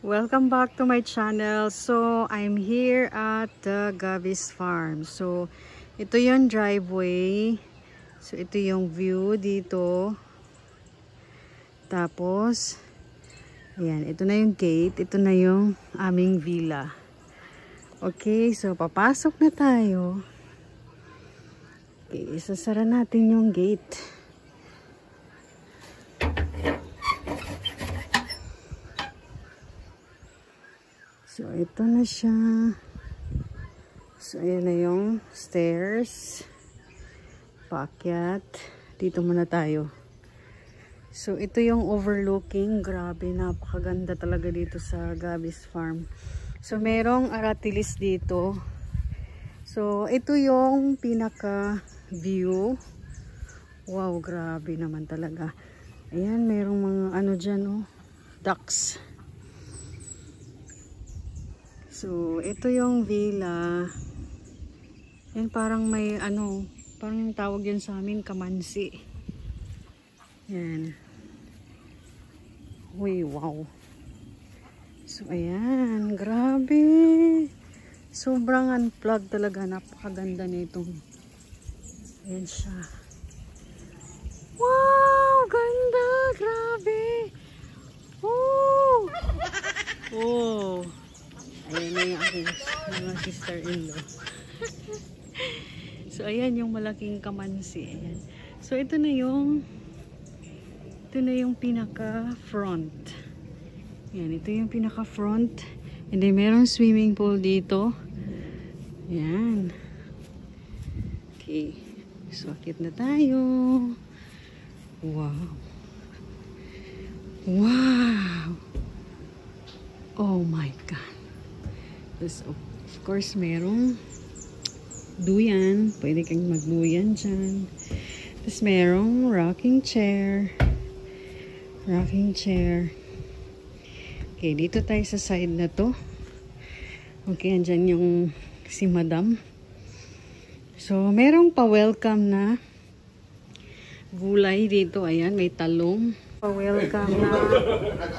Welcome back to my channel. So, I'm here at the Gavis Farm. So, ito yung driveway. So, ito yung view dito. Tapos, ayan, ito na yung gate. Ito na yung aming villa. Okay, so papasok na tayo. Okay, isasara natin yung gate. So, ito na siya. So, ayan na yung stairs. Paakyat. Dito muna tayo. So, ito yung overlooking. Grabe, napakaganda talaga dito sa Gavis Farm. So, merong aratilis dito. So, ito yung pinaka view. Wow, grabe naman talaga. Ayan, merong mga ano dyan, oh, ducks. So, ito yung villa. Yan, parang may ano, parang tawag yan sa amin, kamansi. Yan. Uy, wow. So, ayan, grabe. Sobrang unplugged talaga. Napakaganda nitong. Ayan siya. Wow, ganda. Grabe. Oh. Oh. Ayan na yung aking mga sister-in-law. So, ayan yung malaking kamansi. Ayan. So, ito na yung pinaka-front. Ayan, ito yung pinaka-front. And then, merong swimming pool dito. Ayan. Okay. So, akit na tayo. Wow. Wow. Oh my God. Tapos, of course, merong duyan. Pwede kang magduyan dyan. Tapos, merong rocking chair. Rocking chair. Okay, dito tayo sa side na to. Okay, andyan yung si Madam. So, merong pa-welcome na gulay dito. Ayan, may talong. Pa-welcome na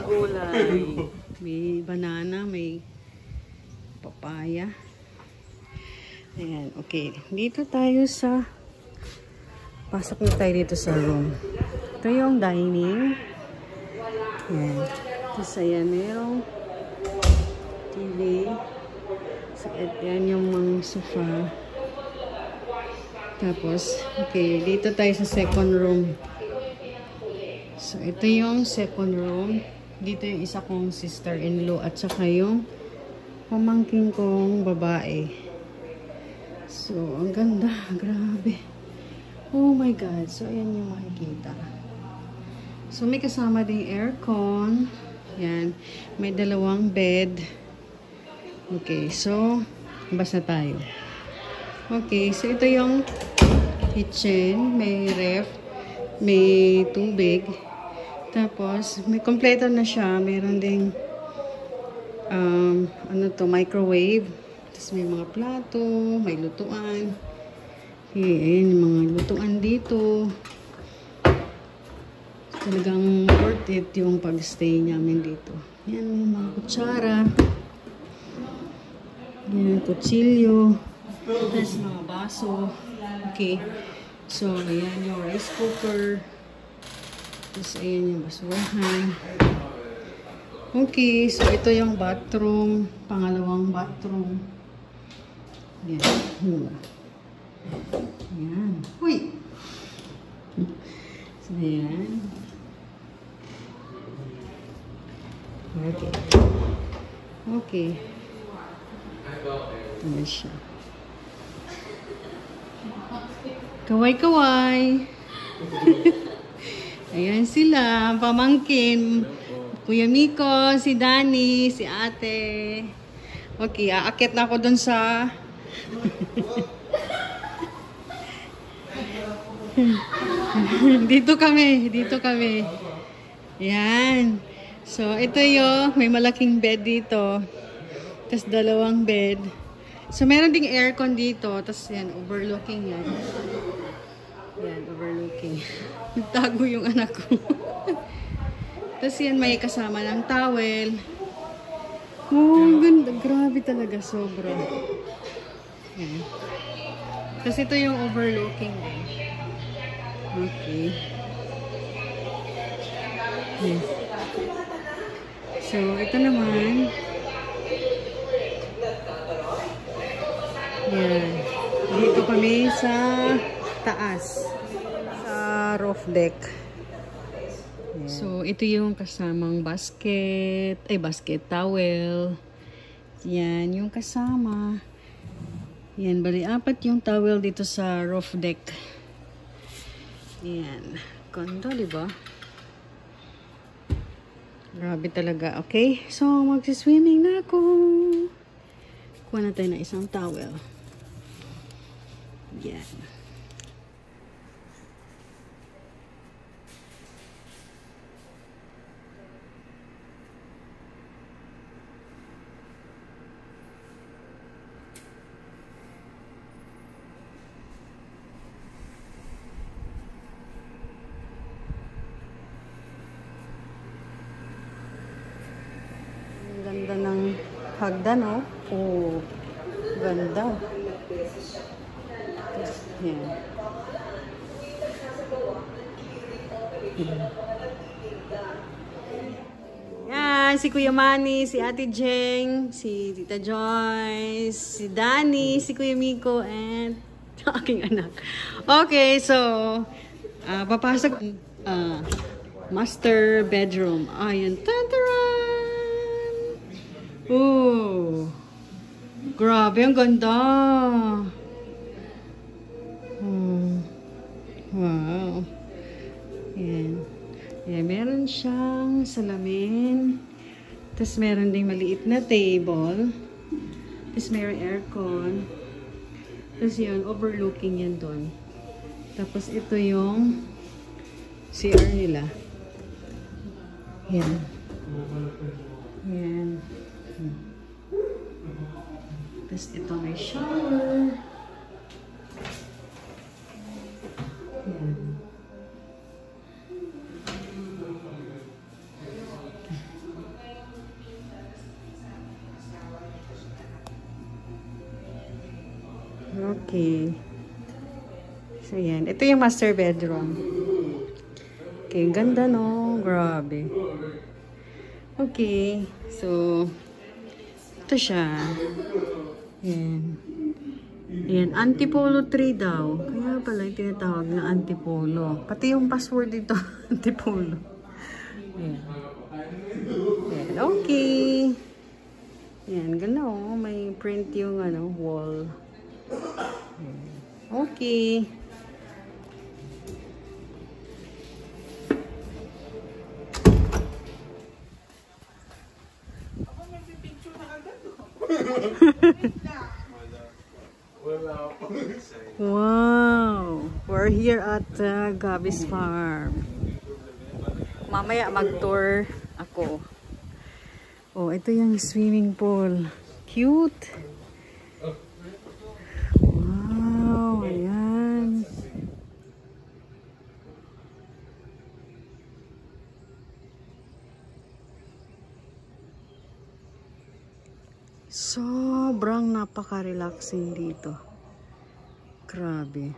gulay. May banana, may papaya. Ayan, okay. Dito tayo sa pasok na tayo dito sa room. Ito yung dining. Ayan. Tapos ayan, mayroong TV. So, ayan yung mga sofa. Tapos, okay, dito tayo sa second room. So, ito yung second room. Dito yung isa kong sister-in-law at saka yung pamangking kong babae. So, ang ganda. Grabe. Oh my God. So, ayan yung makikita. So, may kasama ding aircon. Yan. May dalawang bed. Okay. So, basta tayo. Okay. So, ito yung kitchen. May ref. May tubig. Tapos, may kompleto na siya. Meron ding ano to, microwave. Tapos may mga plato, may lutuan. Okay, ayan yung mga lutuan dito. Talagang worth it yung pag-stay namin dito. Yan, may mga kutsara. Yan, kutsilyo. Tapos mga baso. Okay. So, ayan yung rice cooker. Tapos, ayan yung basurahan. Okay, so ito yung bathroom. Pangalawang bathroom. Yan. Yan. Uy! So, ayan. Okay. Okay. Ito siya. Kaway-kaway. Ayan sila, pamangkin. Kuya Miko, si Danny, si ate. Okay, aakit na ako dun sa... Dito kami. Ayan. So, ito yung, may malaking bed dito. Tapos, dalawang bed. So, meron ding aircon dito. Tapos, yan, overlooking yan. Yan, overlooking. Nagtago yung anak ko. Tapos yan, may kasama ng towel. Oh, ang ganda. Grabe talaga, sobra. Yan. Kasi ito yung overlooking. Okay. Yes. So, ito naman. Yan. Dito kami sa taas. Sa roof deck. Yan. So, ito yung kasamang basket. Ay, basket towel. Yan, yung kasama. Yan, bali, 4 yung towel dito sa roof deck. Yan. Ganda, diba? Grabe talaga. Okay, so magsiswimming na ako. Kuha na tayo na isang towel. Yan. Ganda ng hagdan, oh. Oh, ganda. Yan. Yan, si Kuya Manny, si Ate Jeng, si Tita Joyce, si Danny, si Kuya Miko, and aking anak. Okay, so, papasok, master bedroom. Ayan, tantaran! Oh, grabe, ang ganda. Wow. Yan. Yan, meron siyang salamin. Tapos meron ding maliit na table. Tapos meron aircon. Tapos yun, overlooking yan doon. Tapos ito yung CR nila. Yan. Yan. Tapos ito may shower. Yan. Okay. So yan. Ito yung master bedroom. Okay, ganda no? Grabe. Okay. So, ito siya. Yan. Yan. Antipolo 3 daw. Kaya pala yung tinatawag na Antipolo. Pati yung password dito. Antipolo. Yan. Yan. Okay. Yan. Ganda oh. May print yung ano, wall. Yan. Okay. Wow! We're here at Gabby's Farm. Mamaya mag-tour ako. Oh, ito yung swimming pool. Cute! Wow! Ayan. Sobrang napaka-relaxing dito. Grabe.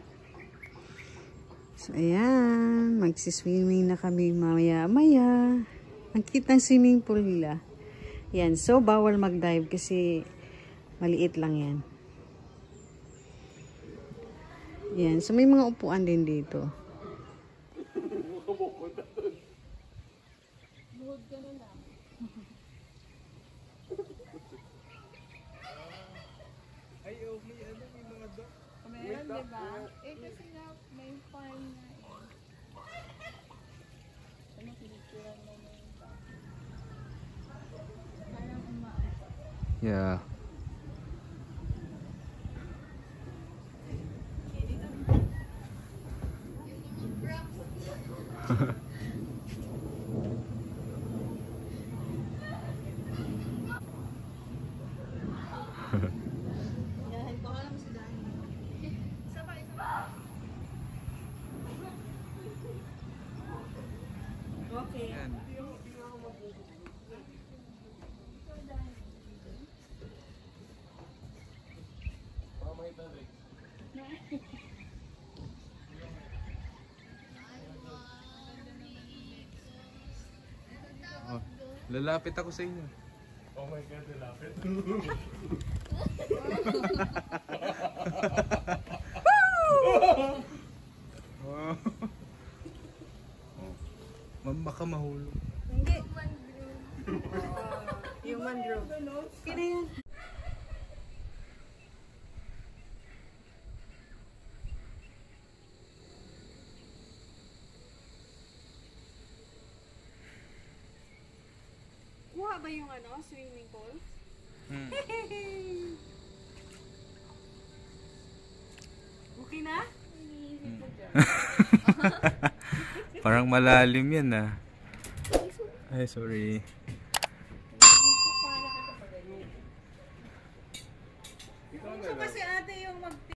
So, ayan. Magsiswimming na kami maya-maya. Ang cute ng swimming pool nila. Yan. So, bawal mag-dive kasi maliit lang yan. Yan. So, may mga upuan din dito. Meron, diba? Eh, kasi nga, may farm na eh. Ano, pinituran na na yung parang umaasa. Yeah. Okay. Oh, lalapit ako sa inyo. Oh my God, lalapit. Oh. Ma'am, baka mahulog. Hindi. Human room. Kaya yan. Kuha ba yung ano, swimming pool? Hmm. Okay na? Parang malalim yan ah. Ay, sorry. Kasi ate yung mag